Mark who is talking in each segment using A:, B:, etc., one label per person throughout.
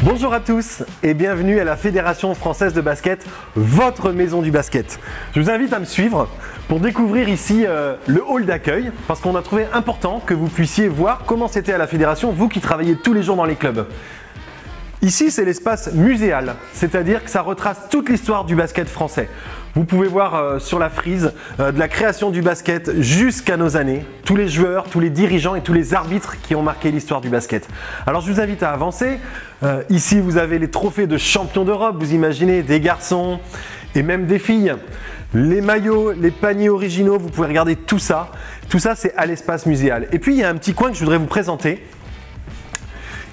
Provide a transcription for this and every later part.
A: Bonjour à tous et bienvenue à la Fédération Française de Basket, votre maison du basket. Je vous invite à me suivre pour découvrir ici le hall d'accueil parce qu'on a trouvé important que vous puissiez voir comment c'était à la Fédération, vous qui travaillez tous les jours dans les clubs. Ici, c'est l'espace muséal, c'est-à-dire que ça retrace toute l'histoire du basket français. Vous pouvez voir sur la frise de la création du basket jusqu'à nos années, tous les joueurs, tous les dirigeants et tous les arbitres qui ont marqué l'histoire du basket. Alors je vous invite à avancer. Ici, vous avez les trophées de champions d'Europe, vous imaginez, des garçons et même des filles. Les maillots, les paniers originaux, vous pouvez regarder tout ça. Tout ça, c'est à l'espace muséal. Et puis, il y a un petit coin que je voudrais vous présenter.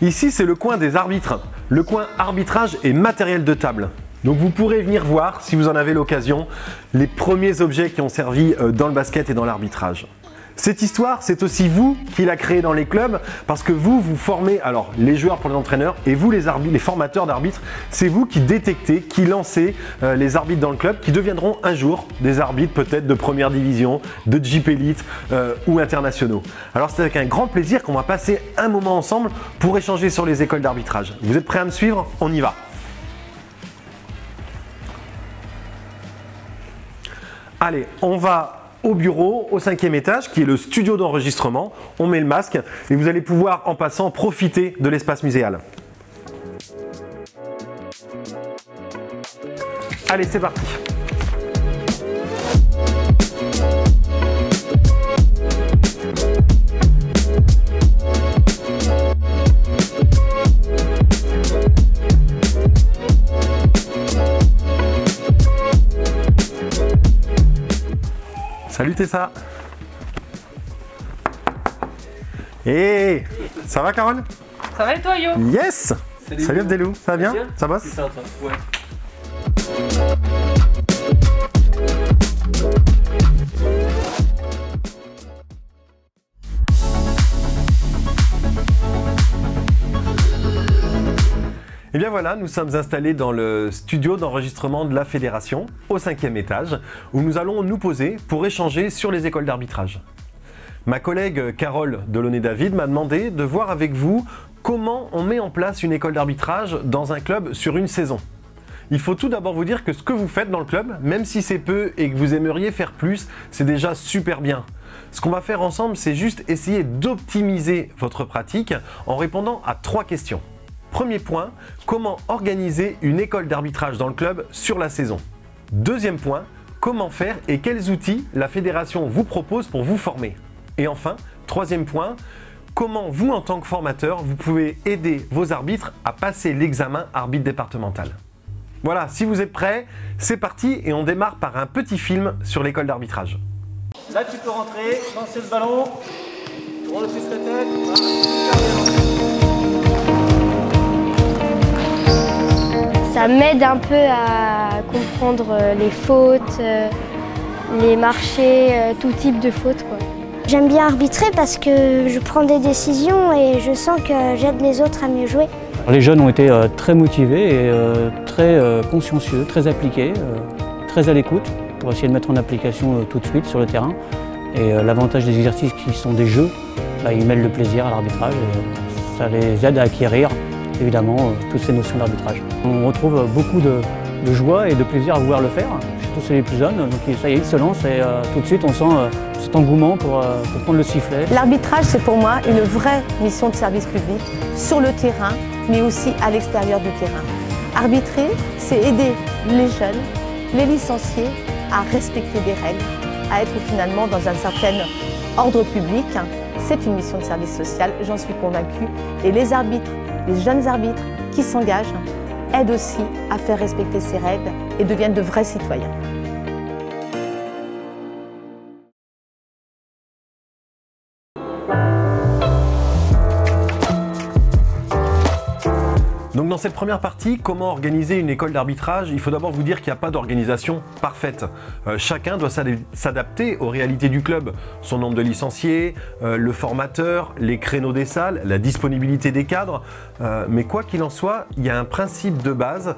A: Ici, c'est le coin des arbitres, le coin arbitrage et matériel de table. Donc vous pourrez venir voir, si vous en avez l'occasion, les premiers objets qui ont servi dans le basket et dans l'arbitrage. Cette histoire, c'est aussi vous qui la créez dans les clubs parce que vous formez alors les joueurs pour les entraîneurs et vous les formateurs d'arbitres, c'est vous qui détectez, qui lancez les arbitres dans le club qui deviendront un jour des arbitres peut-être de première division, de Jeep Elite ou internationaux. Alors c'est avec un grand plaisir qu'on va passer un moment ensemble pour échanger sur les écoles d'arbitrage. Vous êtes prêts à me suivre? On y va! Allez, on va au bureau, au 5e étage, qui est le studio d'enregistrement. On met le masque et vous allez pouvoir, en passant, profiter de l'espace muséal. Allez, c'est parti. Salut Tessa. Hey, ça va Carole?
B: Ça va et toi Yo?
A: Yes. Salut Abdelou, ça va bien? Ça bosse?
C: C'est ça, toi. Ouais.
A: Et bien voilà, nous sommes installés dans le studio d'enregistrement de la Fédération, au 5e étage, où nous allons nous poser pour échanger sur les écoles d'arbitrage. Ma collègue Carole Delaunay-David m'a demandé de voir avec vous comment on met en place une école d'arbitrage dans un club sur une saison. Il faut tout d'abord vous dire que ce que vous faites dans le club, même si c'est peu et que vous aimeriez faire plus, c'est déjà super bien. Ce qu'on va faire ensemble, c'est juste essayer d'optimiser votre pratique en répondant à 3 questions. Premier point, comment organiser une école d'arbitrage dans le club sur la saison? Deuxième point, comment faire et quels outils la fédération vous propose pour vous former? Et enfin, troisième point, comment vous en tant que formateur, vous pouvez aider vos arbitres à passer l'examen arbitre départemental. Voilà, si vous êtes prêts, c'est parti et on démarre par un petit film sur l'école d'arbitrage.
C: Là, tu peux rentrer, lancer le ballon, roule plus la tête, voilà.
D: Ça m'aide un peu à comprendre les fautes, les marchés, tout type de fautes, quoi.
E: J'aime bien arbitrer parce que je prends des décisions et je sens que j'aide les autres à mieux jouer.
F: Les jeunes ont été très motivés et très consciencieux, très appliqués, très à l'écoute pour essayer de mettre en application tout de suite sur le terrain. Et l'avantage des exercices qui sont des jeux, ils mêlent le plaisir à l'arbitrage et ça les aide à acquérir évidemment toutes ces notions d'arbitrage. On retrouve beaucoup de joie et de plaisir à vouloir le faire, surtout chez les plus jeunes. Donc ça y est, ils se lancent et tout de suite on sent cet engouement pour prendre le sifflet.
G: L'arbitrage, c'est pour moi une vraie mission de service public sur le terrain, mais aussi à l'extérieur du terrain. Arbitrer, c'est aider les jeunes, les licenciés à respecter des règles, à être finalement dans un certain ordre public. C'est une mission de service social, j'en suis convaincue. Et les arbitres, les jeunes arbitres qui s'engagent aident aussi à faire respecter ces règles et deviennent de vrais citoyens.
A: Donc dans cette première partie, comment organiser une école d'arbitrage? Il faut d'abord vous dire qu'il n'y a pas d'organisation parfaite. Chacun doit s'adapter aux réalités du club. Son nombre de licenciés, le formateur, les créneaux des salles, la disponibilité des cadres. Mais quoi qu'il en soit, il y a un principe de base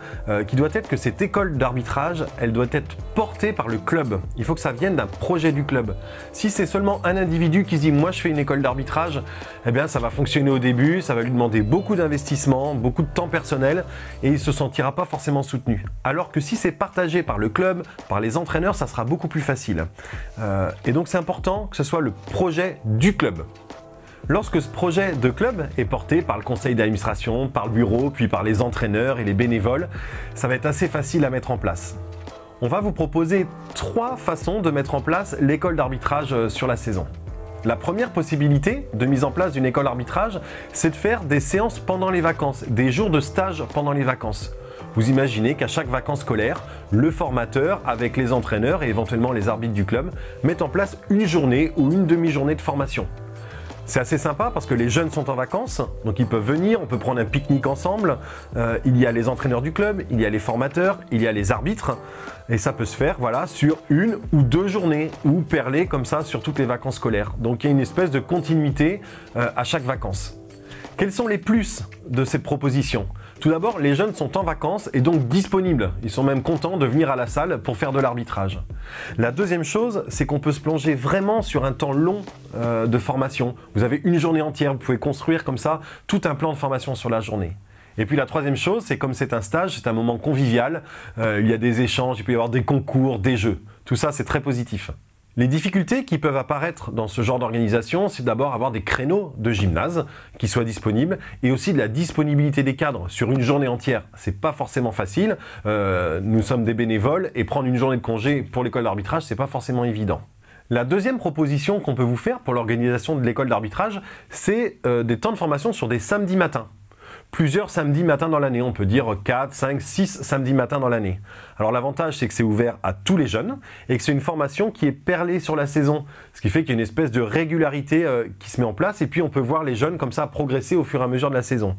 A: qui doit être que cette école d'arbitrage, elle doit être portée par le club. Il faut que ça vienne d'un projet du club. Si c'est seulement un individu qui se dit « moi je fais une école d'arbitrage », eh bien ça va fonctionner au début, ça va lui demander beaucoup d'investissement, beaucoup de temps personnel personnel et il ne se sentira pas forcément soutenu. Alors que si c'est partagé par le club, par les entraîneurs, ça sera beaucoup plus facile. Et donc c'est important que ce soit le projet du club. Lorsque ce projet de club est porté par le conseil d'administration, par le bureau, puis par les entraîneurs et les bénévoles, ça va être assez facile à mettre en place. On va vous proposer 3 façons de mettre en place l'école d'arbitrage sur la saison. La première possibilité de mise en place d'une école d'arbitrage, c'est de faire des séances pendant les vacances, des jours de stage pendant les vacances. Vous imaginez qu'à chaque vacances scolaires, le formateur, avec les entraîneurs et éventuellement les arbitres du club, met en place une journée ou une demi-journée de formation. C'est assez sympa parce que les jeunes sont en vacances, donc ils peuvent venir, on peut prendre un pique-nique ensemble. Il y a les entraîneurs du club, il y a les formateurs, il y a les arbitres. Et ça peut se faire voilà, sur 1 ou 2 journées ou perler comme ça sur toutes les vacances scolaires. Donc il y a une espèce de continuité à chaque vacances. Quels sont les plus de cette proposition ? Tout d'abord, les jeunes sont en vacances et donc disponibles. Ils sont même contents de venir à la salle pour faire de l'arbitrage. La deuxième chose, c'est qu'on peut se plonger vraiment sur un temps long de formation. Vous avez une journée entière, vous pouvez construire comme ça tout un plan de formation sur la journée. Et puis la troisième chose, c'est comme c'est un stage, c'est un moment convivial. Il y a des échanges, il peut y avoir des concours, des jeux. Tout ça, c'est très positif. Les difficultés qui peuvent apparaître dans ce genre d'organisation, c'est d'abord avoir des créneaux de gymnase qui soient disponibles et aussi de la disponibilité des cadres sur une journée entière. C'est pas forcément facile. Nous sommes des bénévoles et prendre une journée de congé pour l'école d'arbitrage, c'est pas forcément évident. La deuxième proposition qu'on peut vous faire pour l'organisation de l'école d'arbitrage, c'est des temps de formation sur des samedis matins. Plusieurs samedis matins dans l'année, on peut dire 4, 5, 6 samedis matins dans l'année. Alors l'avantage, c'est que c'est ouvert à tous les jeunes et que c'est une formation qui est perlée sur la saison, ce qui fait qu'il y a une espèce de régularité qui se met en place et puis on peut voir les jeunes comme ça progresser au fur et à mesure de la saison.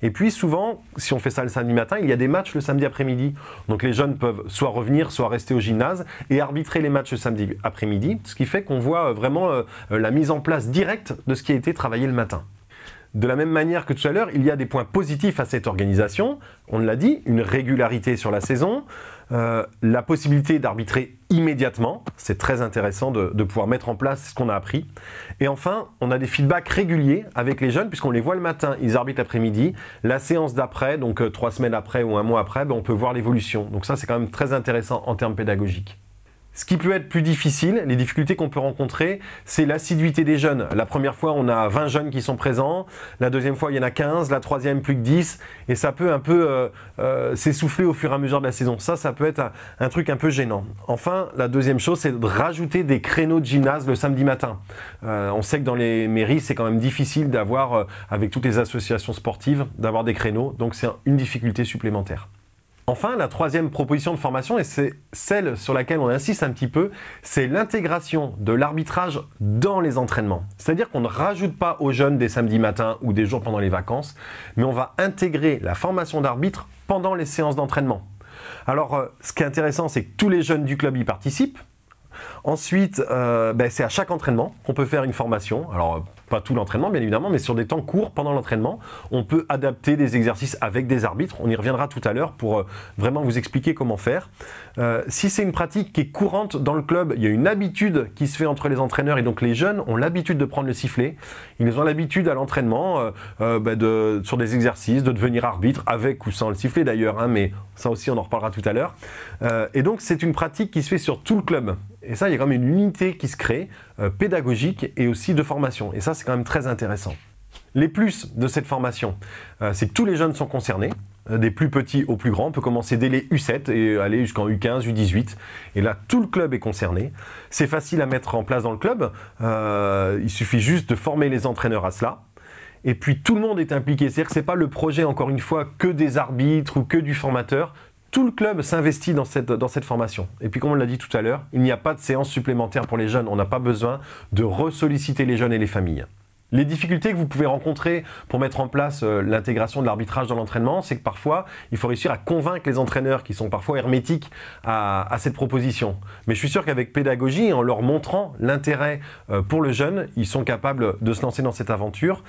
A: Et puis souvent, si on fait ça le samedi matin, il y a des matchs le samedi après-midi. Donc les jeunes peuvent soit revenir, soit rester au gymnase et arbitrer les matchs le samedi après-midi, ce qui fait qu'on voit vraiment la mise en place directe de ce qui a été travaillé le matin. De la même manière que tout à l'heure, il y a des points positifs à cette organisation. On l'a dit, une régularité sur la saison, la possibilité d'arbitrer immédiatement. C'est très intéressant de pouvoir mettre en place ce qu'on a appris. Et enfin, on a des feedbacks réguliers avec les jeunes puisqu'on les voit le matin, ils arbitrent l'après-midi. La séance d'après, donc 3 semaines après ou 1 mois après, on peut voir l'évolution. Donc ça, c'est quand même très intéressant en termes pédagogiques. Ce qui peut être plus difficile, les difficultés qu'on peut rencontrer, c'est l'assiduité des jeunes. La première fois, on a 20 jeunes qui sont présents. La deuxième fois, il y en a 15. La troisième, plus que 10. Et ça peut un peu s'essouffler au fur et à mesure de la saison. Ça peut être un truc un peu gênant. Enfin, la deuxième chose, c'est de rajouter des créneaux de gymnase le samedi matin. On sait que dans les mairies, c'est quand même difficile d'avoir, avec toutes les associations sportives, d'avoir des créneaux. Donc, c'est une difficulté supplémentaire. Enfin, la troisième proposition de formation, et c'est celle sur laquelle on insiste un petit peu, c'est l'intégration de l'arbitrage dans les entraînements. C'est-à-dire qu'on ne rajoute pas aux jeunes des samedis matins ou des jours pendant les vacances, mais on va intégrer la formation d'arbitre pendant les séances d'entraînement. Alors, ce qui est intéressant, c'est que tous les jeunes du club y participent. Ensuite, c'est à chaque entraînement qu'on peut faire une formation. Alors, pas tout l'entraînement bien évidemment, mais sur des temps courts pendant l'entraînement, on peut adapter des exercices avec des arbitres. On y reviendra tout à l'heure pour vraiment vous expliquer comment faire. Si c'est une pratique qui est courante dans le club, il y a une habitude qui se fait entre les entraîneurs et donc les jeunes ont l'habitude de prendre le sifflet. Ils ont l'habitude à l'entraînement sur des exercices de devenir arbitre avec ou sans le sifflet d'ailleurs, mais ça aussi on en reparlera tout à l'heure. Et donc c'est une pratique qui se fait sur tout le club. Et ça, il y a quand même une unité qui se crée, pédagogique et aussi de formation. Et ça, c'est quand même très intéressant. Les plus de cette formation, c'est que tous les jeunes sont concernés, des plus petits aux plus grands. On peut commencer dès les U7 et aller jusqu'en U15, U18. Et là, tout le club est concerné. C'est facile à mettre en place dans le club. Il suffit juste de former les entraîneurs à cela. Et puis, tout le monde est impliqué. C'est-à-dire que ce n'est pas le projet, encore une fois, que des arbitres ou que du formateur. Tout le club s'investit dans cette formation. Et puis comme on l'a dit tout à l'heure, il n'y a pas de séance supplémentaire pour les jeunes. On n'a pas besoin de ressolliciter les jeunes et les familles. Les difficultés que vous pouvez rencontrer pour mettre en place l'intégration de l'arbitrage dans l'entraînement, c'est que parfois, il faut réussir à convaincre les entraîneurs qui sont parfois hermétiques à cette proposition. Mais je suis sûr qu'avec pédagogie, en leur montrant l'intérêt pour le jeune, ils sont capables de se lancer dans cette aventure.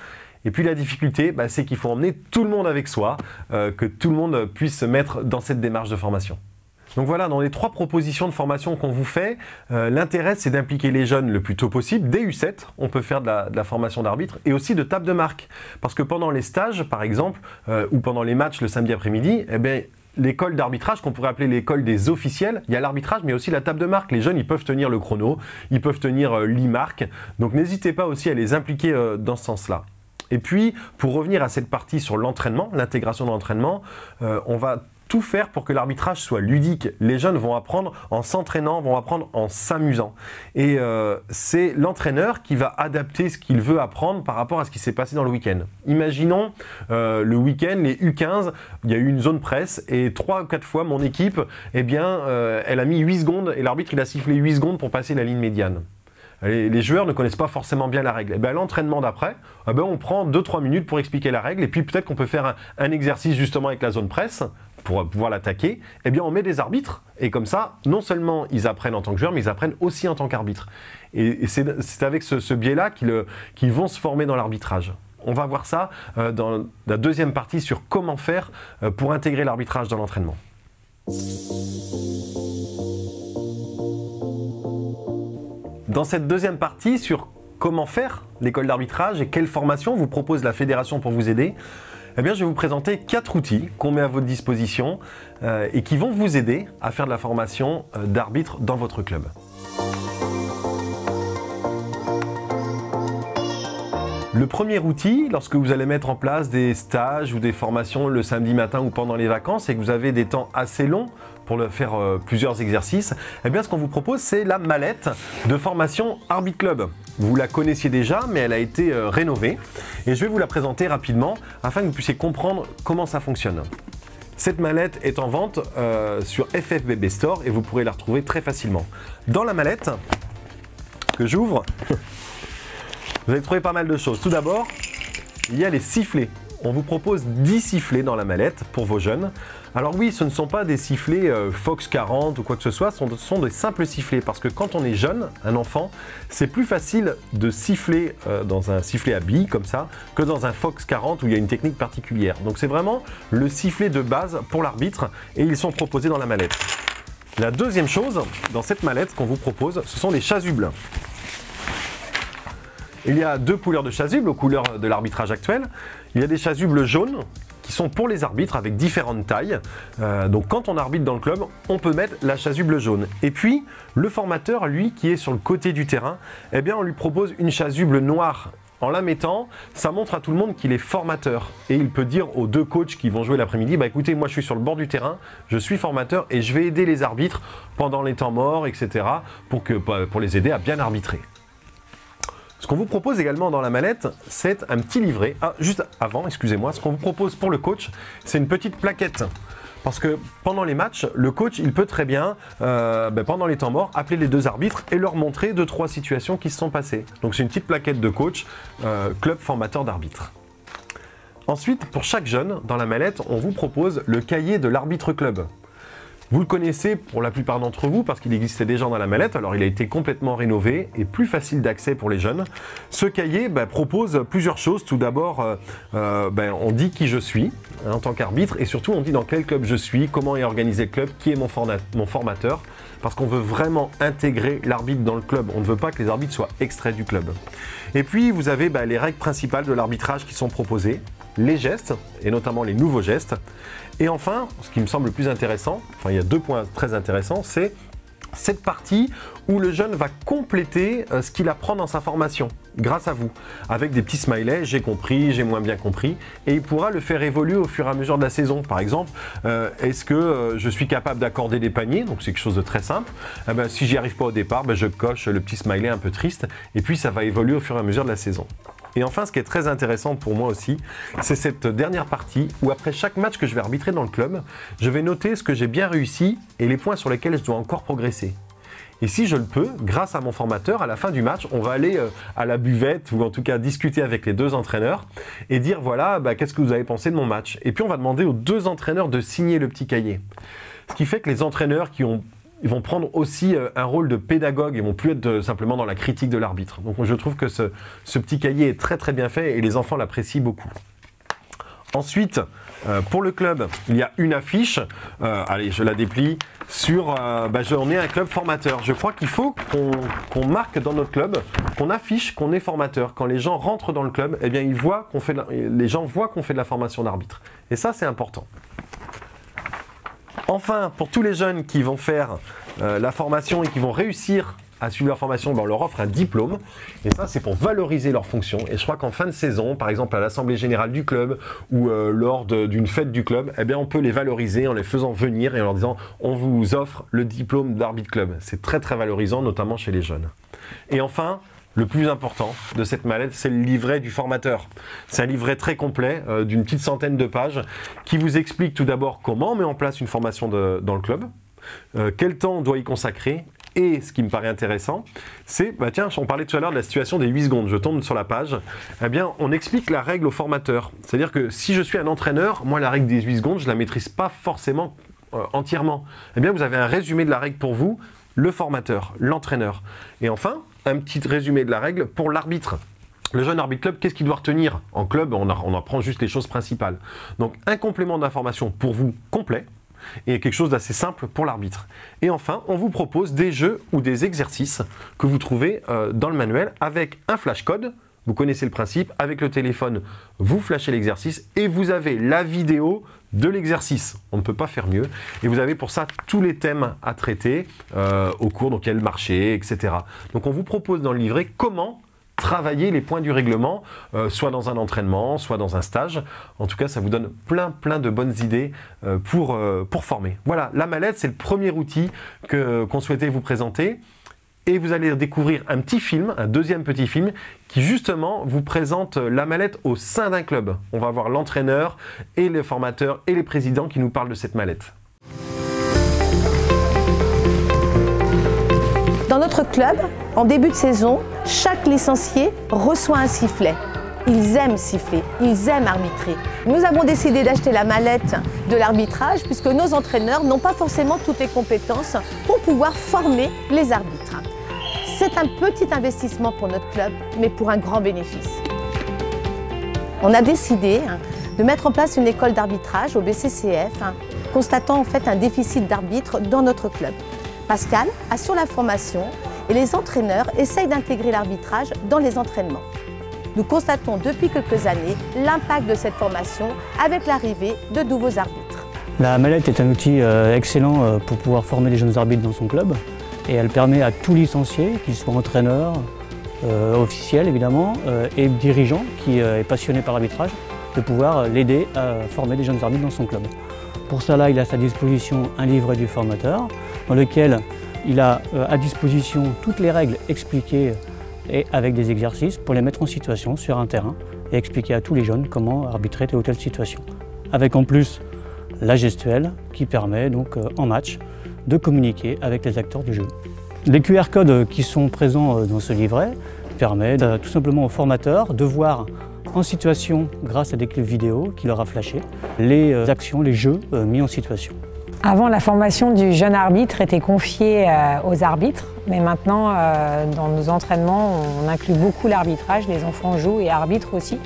A: Et puis la difficulté, c'est qu'il faut emmener tout le monde avec soi, que tout le monde puisse se mettre dans cette démarche de formation. Donc voilà, dans les 3 propositions de formation qu'on vous fait, l'intérêt c'est d'impliquer les jeunes le plus tôt possible. Dès U7, on peut faire de la formation d'arbitre et aussi de table de marque. Parce que pendant les stages, par exemple, ou pendant les matchs le samedi après-midi, eh bien, l'école d'arbitrage, qu'on pourrait appeler l'école des officiels, il y a l'arbitrage mais aussi la table de marque. Les jeunes, ils peuvent tenir le chrono, ils peuvent tenir l'e-marque. Donc n'hésitez pas aussi à les impliquer dans ce sens-là. Et puis, pour revenir à cette partie sur l'entraînement, l'intégration de l'entraînement, on va tout faire pour que l'arbitrage soit ludique. Les jeunes vont apprendre en s'entraînant, vont apprendre en s'amusant. Et c'est l'entraîneur qui va adapter ce qu'il veut apprendre par rapport à ce qui s'est passé dans le week-end. Imaginons le week-end, les U15, il y a eu une zone presse et 3 ou 4 fois mon équipe, eh bien, elle a mis 8 secondes et l'arbitre il a sifflé 8 secondes pour passer la ligne médiane. Les joueurs ne connaissent pas forcément bien la règle. Et bien, l'entraînement d'après, on prend 2-3 minutes pour expliquer la règle et puis peut-être qu'on peut faire un exercice justement avec la zone presse pour pouvoir l'attaquer. Eh bien, on met des arbitres et comme ça, non seulement ils apprennent en tant que joueurs, mais ils apprennent aussi en tant qu'arbitre. Et c'est avec ce biais-là qu'ils vont se former dans l'arbitrage. On va voir ça dans la deuxième partie sur comment faire pour intégrer l'arbitrage dans l'entraînement. Dans cette deuxième partie sur comment faire l'école d'arbitrage et quelle formation vous propose la fédération pour vous aider, eh bien, je vais vous présenter 4 outils qu'on met à votre disposition et qui vont vous aider à faire de la formation d'arbitre dans votre club. Le premier outil, lorsque vous allez mettre en place des stages ou des formations le samedi matin ou pendant les vacances et que vous avez des temps assez longs pour faire plusieurs exercices, eh bien ce qu'on vous propose c'est la mallette de formation Arbitre Club. Vous la connaissiez déjà mais elle a été rénovée et je vais vous la présenter rapidement afin que vous puissiez comprendre comment ça fonctionne. Cette mallette est en vente sur FFBB Store et vous pourrez la retrouver très facilement. Dans la mallette que j'ouvre, vous allez trouver pas mal de choses. Tout d'abord, il y a les sifflets. On vous propose 10 sifflets dans la mallette pour vos jeunes. Alors oui, ce ne sont pas des sifflets Fox 40 ou quoi que ce soit, ce sont des simples sifflets parce que quand on est jeune, un enfant, c'est plus facile de siffler dans un sifflet à billes comme ça que dans un Fox 40 où il y a une technique particulière. Donc c'est vraiment le sifflet de base pour l'arbitre et ils sont proposés dans la mallette. La deuxième chose dans cette mallette qu'on vous propose, ce sont les chasubles. Il y a 2 couleurs de chasubles aux couleurs de l'arbitrage actuel. Il y a des chasubles jaunes qui sont pour les arbitres avec différentes tailles. Donc quand on arbitre dans le club, on peut mettre la chasuble jaune. Et puis le formateur, lui, qui est sur le côté du terrain, eh bien on lui propose une chasuble noire. En la mettant, ça montre à tout le monde qu'il est formateur. Et il peut dire aux 2 coachs qui vont jouer l'après-midi, bah écoutez, moi je suis sur le bord du terrain, je suis formateur et je vais aider les arbitres pendant les temps morts, etc. pour les aider à bien arbitrer. Ce qu'on vous propose également dans la mallette, c'est un petit livret. Ah, juste avant, excusez-moi, ce qu'on vous propose pour le coach, c'est une petite plaquette. Parce que pendant les matchs, le coach, il peut très bien, pendant les temps morts, appeler les 2 arbitres et leur montrer 2-3 situations qui se sont passées. Donc c'est une petite plaquette de coach, club formateur d'arbitre. Ensuite, pour chaque jeune, dans la mallette, on vous propose le cahier de l'arbitre club. Vous le connaissez pour la plupart d'entre vous parce qu'il existait déjà dans la mallette, alors il a été complètement rénové et plus facile d'accès pour les jeunes. Ce cahier propose plusieurs choses. Tout d'abord, on dit qui je suis en tant qu'arbitre et surtout on dit dans quel club je suis, comment est organisé le club, qui est mon formateur, parce qu'on veut vraiment intégrer l'arbitre dans le club. On ne veut pas que les arbitres soient extraits du club. Et puis vous avez les règles principales de l'arbitrage qui sont proposées, les gestes et notamment les nouveaux gestes. Et enfin, ce qui me semble le plus intéressant, il y a 2 points très intéressants, c'est cette partie où le jeune va compléter ce qu'il apprend dans sa formation, grâce à vous, avec des petits smileys, j'ai compris, j'ai moins bien compris, et il pourra le faire évoluer au fur et à mesure de la saison. Par exemple, est-ce que je suis capable d'accorder des paniers? Donc c'est quelque chose de très simple. Si j'y arrive pas au départ, je coche le petit smiley un peu triste, et puis ça va évoluer au fur et à mesure de la saison. Et enfin, ce qui est très intéressant pour moi aussi, c'est cette dernière partie où après chaque match que je vais arbitrer dans le club, je vais noter ce que j'ai bien réussi et les points sur lesquels je dois encore progresser. Et si je le peux, grâce à mon formateur, à la fin du match, on va aller à la buvette ou en tout cas discuter avec les 2 entraîneurs et dire voilà, qu'est-ce que vous avez pensé de mon match? Et puis on va demander aux 2 entraîneurs de signer le petit cahier. Ce qui fait que les entraîneurs ils vont prendre aussi un rôle de pédagogue, ils vont plus être simplement dans la critique de l'arbitre. Donc je trouve que ce petit cahier est très très bien fait et les enfants l'apprécient beaucoup. Ensuite, pour le club, il y a une affiche, allez je la déplie, sur on est un club formateur. Je crois qu'il faut qu'on marque dans notre club, qu'on affiche qu'on est formateur. Quand les gens rentrent dans le club, eh bien les gens voient qu'on fait de la formation d'arbitre. Et ça c'est important. Enfin, pour tous les jeunes qui vont faire la formation et qui vont réussir à suivre leur formation, on leur offre un diplôme. Et ça, c'est pour valoriser leur fonction. Et je crois qu'en fin de saison, par exemple à l'assemblée générale du club ou lors d'une fête du club, eh bien, on peut les valoriser en les faisant venir et en leur disant on vous offre le diplôme d'arbitre club. C'est très très valorisant, notamment chez les jeunes. Et enfin, le plus important de cette mallette, c'est le livret du formateur. C'est un livret très complet d'une petite centaine de pages qui vous explique tout d'abord comment on met en place une formation dans le club, quel temps on doit y consacrer. Et ce qui me paraît intéressant, c'est, tiens, on parlait tout à l'heure de la situation des 8 secondes, je tombe sur la page, eh bien, on explique la règle au formateur. C'est-à-dire que si je suis un entraîneur, moi, la règle des 8 secondes, je ne la maîtrise pas forcément entièrement. Eh bien, vous avez un résumé de la règle pour vous, le formateur, l'entraîneur. Et enfin, un petit résumé de la règle pour l'arbitre. Le jeune arbitre club, qu'est-ce qu'il doit retenir? En club, on apprend juste les choses principales. Donc, un complément d'information pour vous complet, et quelque chose d'assez simple pour l'arbitre. Et enfin, on vous propose des jeux ou des exercices que vous trouvez dans le manuel avec un flashcode. Vous connaissez le principe, avec le téléphone, vous flashez l'exercice et vous avez la vidéo de l'exercice. On ne peut pas faire mieux. Et vous avez pour ça tous les thèmes à traiter au cours, donc il y a le marché, etc. Donc on vous propose dans le livret comment travailler les points du règlement, soit dans un entraînement, soit dans un stage. En tout cas, ça vous donne plein de bonnes idées pour former. Voilà, la mallette, c'est le premier outil qu'on souhaitait vous présenter. Et vous allez découvrir un petit film, un deuxième petit film, qui justement vous présente la mallette au sein d'un club. On va voir l'entraîneur et les formateurs et les présidents qui nous parlent de cette mallette.
G: Dans notre club, en début de saison, chaque licencié reçoit un sifflet. Ils aiment siffler, ils aiment arbitrer. Nous avons décidé d'acheter la mallette de l'arbitrage puisque nos entraîneurs n'ont pas forcément toutes les compétences pour pouvoir former les arbitres. C'est un petit investissement pour notre club, mais pour un grand bénéfice. On a décidé de mettre en place une école d'arbitrage au BCCF, constatant en fait un déficit d'arbitres dans notre club. Pascal assure la formation et les entraîneurs essayent d'intégrer l'arbitrage dans les entraînements. Nous constatons depuis quelques années l'impact de cette formation avec l'arrivée de nouveaux arbitres.
F: La mallette est un outil excellent pour pouvoir former les jeunes arbitres dans son club et elle permet à tout licencié, qu'il soit entraîneur, officiel évidemment, et dirigeant qui est passionné par l'arbitrage, de pouvoir l'aider à former des jeunes arbitres dans son club. Pour cela, il a à sa disposition un livret du formateur dans lequel il a à disposition toutes les règles expliquées et avec des exercices pour les mettre en situation sur un terrain et expliquer à tous les jeunes comment arbitrer telle ou telle situation. Avec en plus la gestuelle qui permet donc en match de communiquer avec les acteurs du jeu. Les QR codes qui sont présents dans ce livret permettent tout simplement aux formateurs de voir en situation, grâce à des clips vidéo qu'il leur a flashés, les actions, les jeux mis en situation.
B: Avant, la formation du jeune arbitre était confiée aux arbitres, mais maintenant, dans nos entraînements, on inclut beaucoup l'arbitrage. Les enfants jouent et arbitrent aussi.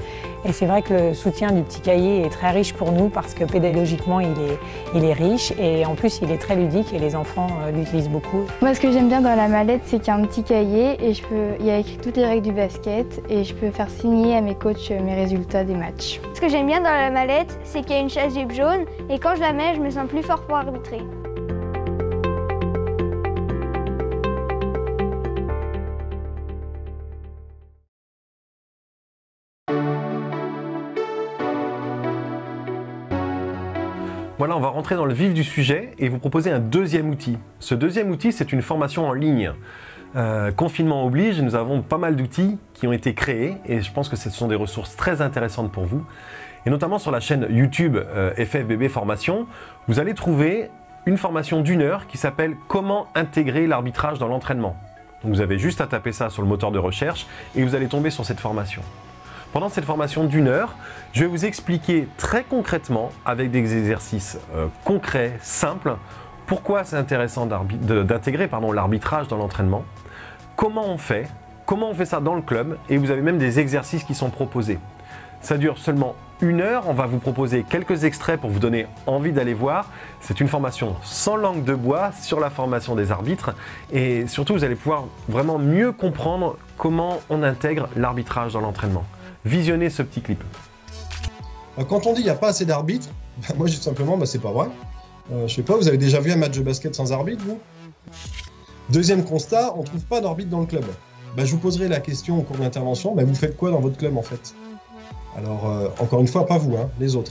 B: Et c'est vrai que le soutien du petit cahier est très riche pour nous parce que pédagogiquement, il est riche et en plus, il est très ludique et les enfants l'utilisent beaucoup.
D: Moi, ce que j'aime bien dans la mallette, c'est qu'il y a un petit cahier et il y a écrit toutes les règles du basket et je peux faire signer à mes coachs mes résultats des matchs.
E: Ce que j'aime bien dans la mallette, c'est qu'il y a une chasuble jaune et quand je la mets, je me sens plus fort pour arbitrer.
A: Voilà, on va rentrer dans le vif du sujet et vous proposer un deuxième outil. Ce deuxième outil, c'est une formation en ligne. Confinement oblige, nous avons pas mal d'outils qui ont été créés et je pense que ce sont des ressources très intéressantes pour vous. Et notamment sur la chaîne YouTube FFBB Formation, vous allez trouver une formation d'1 heure qui s'appelle « Comment intégrer l'arbitrage dans l'entraînement ». Donc vous avez juste à taper ça sur le moteur de recherche et vous allez tomber sur cette formation. Pendant cette formation d'1 heure, je vais vous expliquer très concrètement, avec des exercices concrets, simples, pourquoi c'est intéressant d'intégrer l'arbitrage dans l'entraînement, comment on fait ça dans le club, et vous avez même des exercices qui sont proposés. Ça dure seulement 1 heure. On va vous proposer quelques extraits pour vous donner envie d'aller voir. C'est une formation sans langue de bois sur la formation des arbitres. Et surtout, vous allez pouvoir vraiment mieux comprendre comment on intègre l'arbitrage dans l'entraînement. Visionnez ce petit clip.
H: Quand on dit qu'il n'y a pas assez d'arbitres, moi juste simplement, c'est pas vrai. Je sais pas, vous avez déjà vu un match de basket sans arbitre, vous? Deuxième constat, on ne trouve pas d'arbitre dans le club. Je vous poserai la question au cours de l'intervention, vous faites quoi dans votre club en fait? Alors, encore une fois, pas vous, les autres.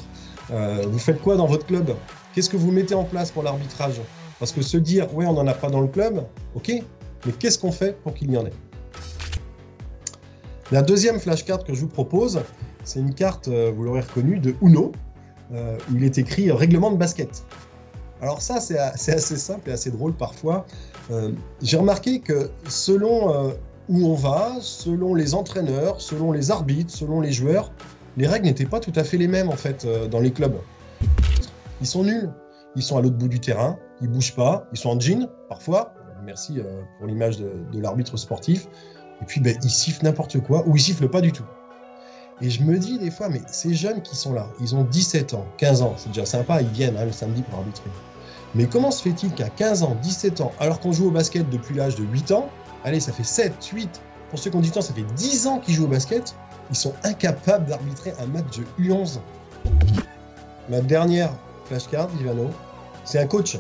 H: Vous faites quoi dans votre club? Qu'est-ce que vous mettez en place pour l'arbitrage? Parce que se dire, ouais, on n'en a pas dans le club, ok, mais qu'est-ce qu'on fait pour qu'il y en ait? La deuxième flashcard que je vous propose, c'est une carte, vous l'aurez reconnue, de Uno, où il est écrit « Règlement de basket ». Alors ça, c'est assez simple et assez drôle parfois. J'ai remarqué que selon où on va, selon les entraîneurs, selon les arbitres, selon les joueurs, les règles n'étaient pas tout à fait les mêmes en fait dans les clubs. Ils sont nuls, ils sont à l'autre bout du terrain, ils bougent pas, ils sont en jean parfois, merci pour l'image de l'arbitre sportif, et puis ils sifflent n'importe quoi, ou ils sifflent pas du tout. Et je me dis des fois, mais ces jeunes qui sont là, ils ont 17 ans, 15 ans, c'est déjà sympa, ils viennent le samedi pour arbitrer. Mais comment se fait-il qu'à 15 ans, 17 ans, alors qu'on joue au basket depuis l'âge de 8 ans, allez, ça fait 7, 8, pour ceux qui ont du temps, ça fait 10 ans qu'ils jouent au basket, ils sont incapables d'arbitrer un match de U11. Ma dernière flashcard, Ivano, c'est un coach,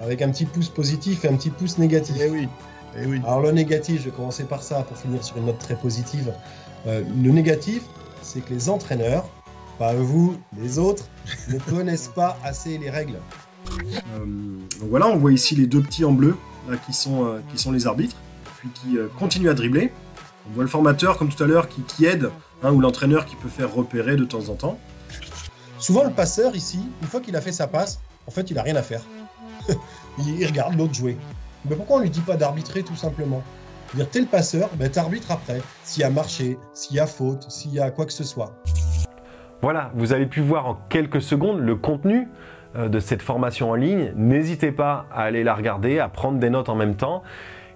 H: avec un petit pouce positif et un petit pouce négatif.
I: Eh oui.
H: Alors le négatif, je vais commencer par ça, pour finir sur une note très positive. Le négatif, c'est que les entraîneurs, pas vous, les autres, ne connaissent pas assez les règles.
I: Donc voilà, on voit ici les deux petits en bleu là, qui sont les arbitres, puis qui continuent à dribbler. On voit le formateur, comme tout à l'heure, qui aide, ou l'entraîneur qui peut faire repérer de temps en temps.
H: Souvent, le passeur, ici, une fois qu'il a fait sa passe, en fait, il n'a rien à faire. Il regarde l'autre jouer. Mais pourquoi on ne lui dit pas d'arbitrer, tout simplement? Dire, t'es le passeur, t'arbitres après. S'il y a marché, s'il y a faute, s'il y a quoi que ce soit.
A: Voilà, vous avez pu voir en quelques secondes le contenu de cette formation en ligne. N'hésitez pas à aller la regarder, à prendre des notes en même temps.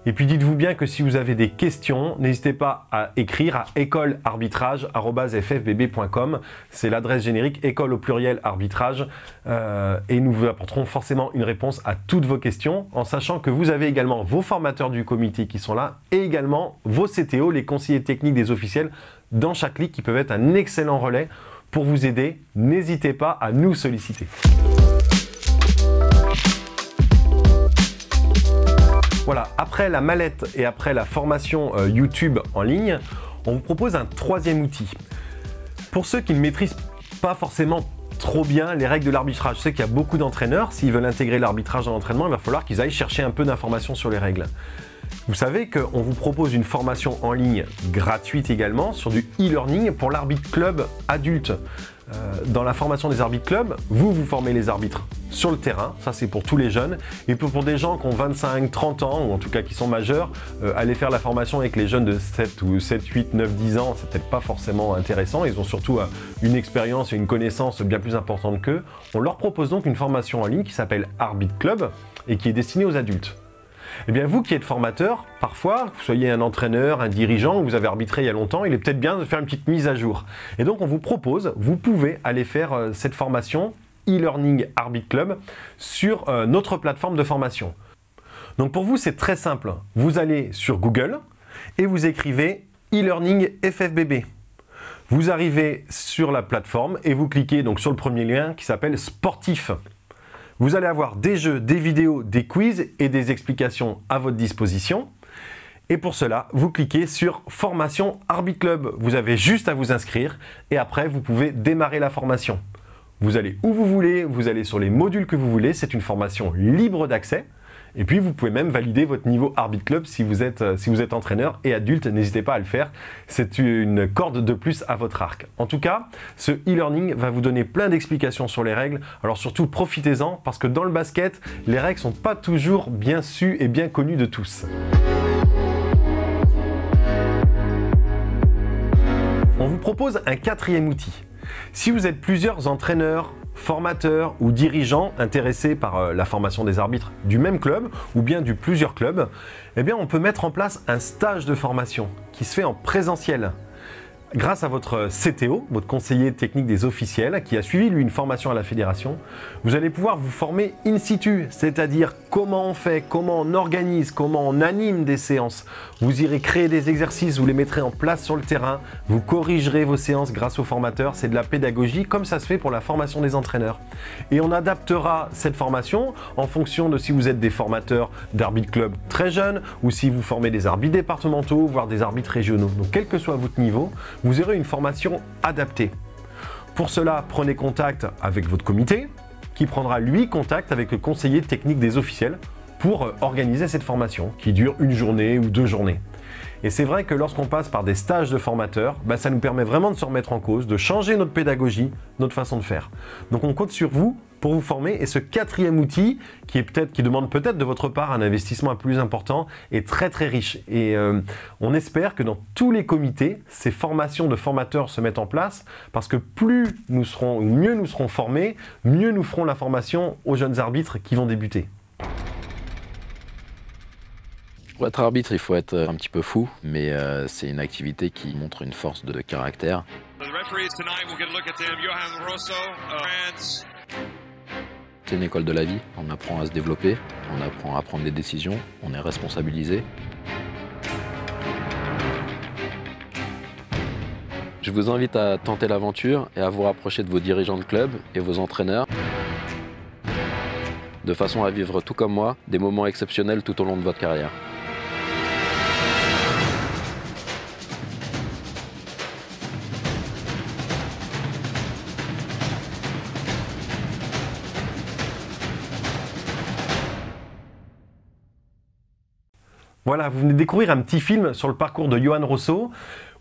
A: Et puis dites-vous bien que si vous avez des questions, n'hésitez pas à écrire à écolearbitrage@ffbb.com. C'est l'adresse générique, école au pluriel arbitrage. Et nous vous apporterons forcément une réponse à toutes vos questions, en sachant que vous avez également vos formateurs du comité qui sont là, et également vos CTO, les conseillers techniques des officiels, dans chaque ligue qui peuvent être un excellent relais pour vous aider. N'hésitez pas à nous solliciter. Voilà, après la mallette et après la formation YouTube en ligne, on vous propose un troisième outil. Pour ceux qui ne maîtrisent pas forcément trop bien les règles de l'arbitrage, je sais qu'il y a beaucoup d'entraîneurs, s'ils veulent intégrer l'arbitrage dans l'entraînement, il va falloir qu'ils aillent chercher un peu d'informations sur les règles. Vous savez qu'on vous propose une formation en ligne gratuite également sur du e-learning pour l'arbitre club adulte. Dans la formation des arbitres club, vous formez les arbitres sur le terrain, ça c'est pour tous les jeunes, et pour des gens qui ont 25, 30 ans, ou en tout cas qui sont majeurs, aller faire la formation avec les jeunes de 7 ou 7, 8, 9, 10 ans, c'est peut-être pas forcément intéressant, ils ont surtout une expérience et une connaissance bien plus importante qu'eux. On leur propose donc une formation en ligne qui s'appelle Arbitre Club et qui est destinée aux adultes. Eh bien vous qui êtes formateur, parfois, que vous soyez un entraîneur, un dirigeant, ou vous avez arbitré il y a longtemps, il est peut-être bien de faire une petite mise à jour. Et donc on vous propose, vous pouvez aller faire cette formation e-learning Arbitre Club sur notre plateforme de formation. Donc pour vous c'est très simple, vous allez sur Google et vous écrivez e-learning FFBB. Vous arrivez sur la plateforme et vous cliquez donc sur le premier lien qui s'appelle Sportif. Vous allez avoir des jeux, des vidéos, des quiz et des explications à votre disposition. Et pour cela, vous cliquez sur Formation Arbitre Club. Vous avez juste à vous inscrire et après, vous pouvez démarrer la formation. Vous allez où vous voulez, vous allez sur les modules que vous voulez. C'est une formation libre d'accès. Et puis, vous pouvez même valider votre niveau Arbitre Club si vous êtes entraîneur et adulte. N'hésitez pas à le faire. C'est une corde de plus à votre arc. En tout cas, ce e-learning va vous donner plein d'explications sur les règles. Alors surtout, profitez-en parce que dans le basket, les règles ne sont pas toujours bien sues et bien connues de tous. On vous propose un quatrième outil. Si vous êtes plusieurs entraîneurs, formateurs ou dirigeants intéressés par la formation des arbitres du même club ou bien du plusieurs clubs, eh bien on peut mettre en place un stage de formation qui se fait en présentiel. grâce à votre CTO, votre conseiller technique des officiels, qui a suivi lui une formation à la fédération, vous allez pouvoir vous former in situ, c'est-à-dire comment on fait, comment on organise, comment on anime des séances. Vous irez créer des exercices, vous les mettrez en place sur le terrain, vous corrigerez vos séances grâce aux formateurs, c'est de la pédagogie comme ça se fait pour la formation des entraîneurs. Et on adaptera cette formation en fonction de si vous êtes des formateurs d'arbitres club très jeunes ou si vous formez des arbitres départementaux, voire des arbitres régionaux. Donc quel que soit votre niveau, vous aurez une formation adaptée. Pour cela, prenez contact avec votre comité qui prendra lui contact avec le conseiller technique des officiels pour organiser cette formation qui dure une journée ou 2 journées. Et c'est vrai que lorsqu'on passe par des stages de formateurs, ça nous permet vraiment de se remettre en cause, de changer notre pédagogie, notre façon de faire. Donc on compte sur vous pour vous former et ce 4e outil qui demande peut-être de votre part un investissement un peu plus important est très très riche. Et on espère que dans tous les comités, ces formations de formateurs se mettent en place parce que mieux nous serons formés, mieux nous ferons la formation aux jeunes arbitres qui vont débuter.
J: Pour être arbitre, il faut être un petit peu fou, mais c'est une activité qui montre une force de caractère. C'est une école de la vie, on apprend à se développer, on apprend à prendre des décisions, on est responsabilisé. Je vous invite à tenter l'aventure et à vous rapprocher de vos dirigeants de club et vos entraîneurs, de façon à vivre tout comme moi, des moments exceptionnels tout au long de votre carrière.
A: Voilà, vous venez de découvrir un petit film sur le parcours de Johan Rosso.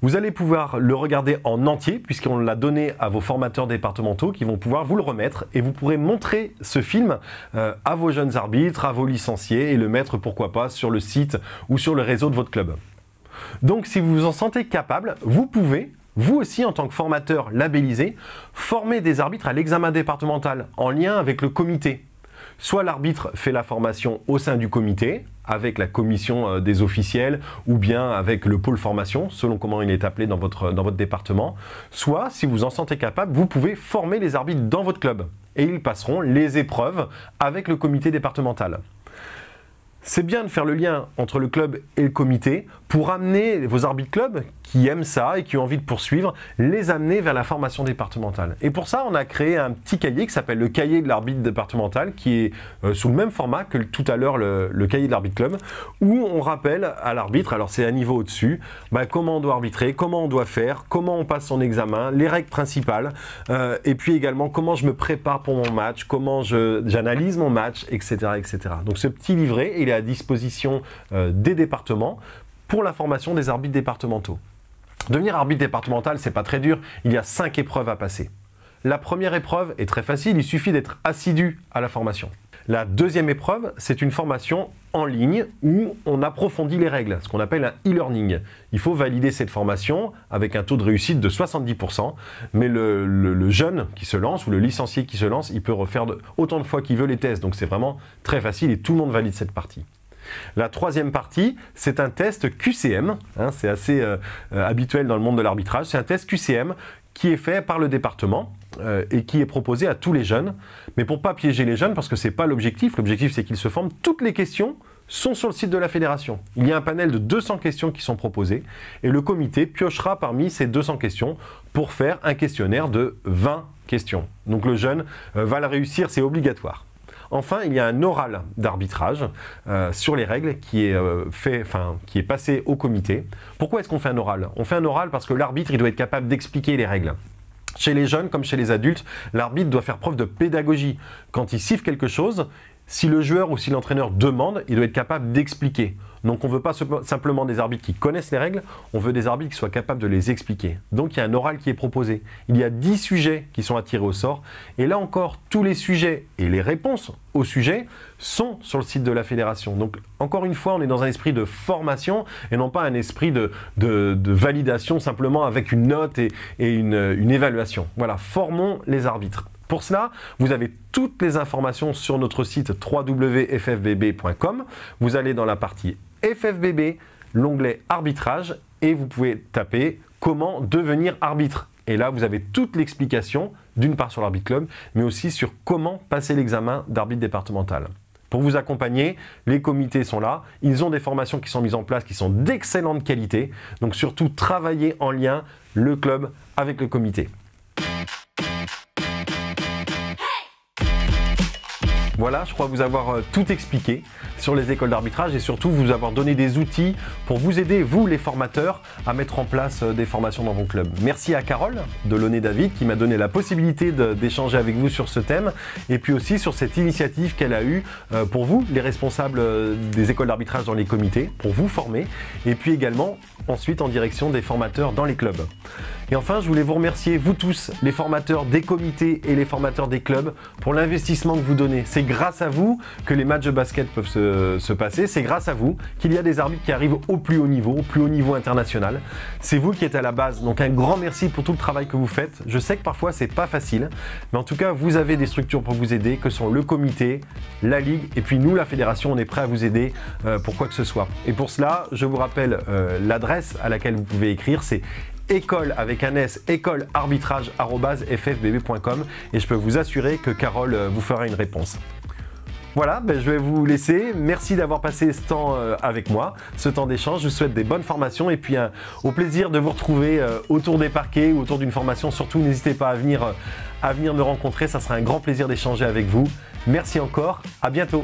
A: Vous allez pouvoir le regarder en entier puisqu'on l'a donné à vos formateurs départementaux qui vont pouvoir vous le remettre et vous pourrez montrer ce film à vos jeunes arbitres, à vos licenciés et le mettre pourquoi pas sur le site ou sur le réseau de votre club. Donc si vous vous en sentez capable, vous pouvez, vous aussi en tant que formateur labellisé, former des arbitres à l'examen départemental en lien avec le comité. Soit l'arbitre fait la formation au sein du comité, avec la commission des officiels ou bien avec le pôle formation, selon comment il est appelé dans votre département. Soit, si vous en sentez capable, vous pouvez former les arbitres dans votre club et ils passeront les épreuves avec le comité départemental. C'est bien de faire le lien entre le club et le comité pour amener vos arbitres club qui aiment ça et qui ont envie de poursuivre, les amener vers la formation départementale. Et pour ça, on a créé un petit cahier qui s'appelle le cahier de l'arbitre départemental, qui est sous le même format que tout à l'heure le cahier de l'arbitre club, où on rappelle à l'arbitre, alors c'est un niveau au-dessus, comment on doit arbitrer, comment on doit faire, comment on passe son examen, les règles principales, et puis également comment je me prépare pour mon match, comment j'analyse mon match, etc., etc. Donc ce petit livret, il est à disposition des départements pour la formation des arbitres départementaux. Devenir arbitre départemental, c'est pas très dur, il y a 5 épreuves à passer. La première épreuve est très facile, il suffit d'être assidu à la formation. La deuxième épreuve, c'est une formation en ligne où on approfondit les règles, ce qu'on appelle un e-learning. Il faut valider cette formation avec un taux de réussite de 70%, mais le jeune qui se lance ou le licencié qui se lance, il peut refaire autant de fois qu'il veut les tests, donc c'est vraiment très facile et tout le monde valide cette partie. La troisième partie, c'est un test QCM, c'est assez habituel dans le monde de l'arbitrage, c'est un test QCM qui est fait par le département et qui est proposé à tous les jeunes, mais pour ne pas piéger les jeunes, parce que ce n'est pas l'objectif c'est qu'ils se forment, toutes les questions sont sur le site de la fédération. Il y a un panel de 200 questions qui sont proposées et le comité piochera parmi ces 200 questions pour faire un questionnaire de 20 questions. Donc le jeune va la réussir, c'est obligatoire. Enfin, il y a un oral d'arbitrage sur les règles qui est passé au comité. Pourquoi est-ce qu'on fait un oral? On fait un oral parce que l'arbitre il doit être capable d'expliquer les règles. Chez les jeunes comme chez les adultes, l'arbitre doit faire preuve de pédagogie. Quand il siffle quelque chose, si le joueur ou si l'entraîneur demande, il doit être capable d'expliquer. Donc on ne veut pas simplement des arbitres qui connaissent les règles, on veut des arbitres qui soient capables de les expliquer. Donc il y a un oral qui est proposé. Il y a 10 sujets qui sont attirés au sort. Et là encore, tous les sujets et les réponses aux sujets sont sur le site de la fédération. Donc encore une fois, on est dans un esprit de formation et non pas un esprit de validation simplement avec une note et une évaluation. Voilà, formons les arbitres. Pour cela, vous avez toutes les informations sur notre site www.ffbb.com. Vous allez dans la partie FFBB, l'onglet arbitrage et vous pouvez taper « Comment devenir arbitre ?» Et là, vous avez toute l'explication, d'une part sur l'Arbitre Club, mais aussi sur comment passer l'examen d'arbitre départemental. Pour vous accompagner, les comités sont là, ils ont des formations qui sont mises en place, qui sont d'excellente qualité, donc surtout travaillez en lien le club avec le comité. Voilà, je crois vous avoir tout expliqué sur les écoles d'arbitrage et surtout vous avoir donné des outils pour vous aider, vous les formateurs, à mettre en place des formations dans vos clubs. Merci à Carole de Launay David qui m'a donné la possibilité d'échanger avec vous sur ce thème et puis aussi sur cette initiative qu'elle a eue pour vous, les responsables des écoles d'arbitrage dans les comités, pour vous former et puis également ensuite en direction des formateurs dans les clubs. Et enfin, je voulais vous remercier, vous tous, les formateurs des comités et les formateurs des clubs, pour l'investissement que vous donnez. C'est grâce à vous que les matchs de basket peuvent se passer. C'est grâce à vous qu'il y a des arbitres qui arrivent au plus haut niveau international. C'est vous qui êtes à la base. Donc un grand merci pour tout le travail que vous faites. Je sais que parfois c'est pas facile, mais en tout cas vous avez des structures pour vous aider, que sont le comité, la ligue et puis nous, la fédération, on est prêt à vous aider pour quoi que ce soit. Et pour cela, je vous rappelle l'adresse à laquelle vous pouvez écrire, c'est école avec un S, écolearbitrage@ffbb.com et je peux vous assurer que Carole vous fera une réponse. Voilà, je vais vous laisser. Merci d'avoir passé ce temps avec moi, ce temps d'échange. Je vous souhaite des bonnes formations et puis au plaisir de vous retrouver autour des parquets ou autour d'une formation. Surtout, n'hésitez pas à venir me rencontrer. Ça sera un grand plaisir d'échanger avec vous. Merci encore. À bientôt.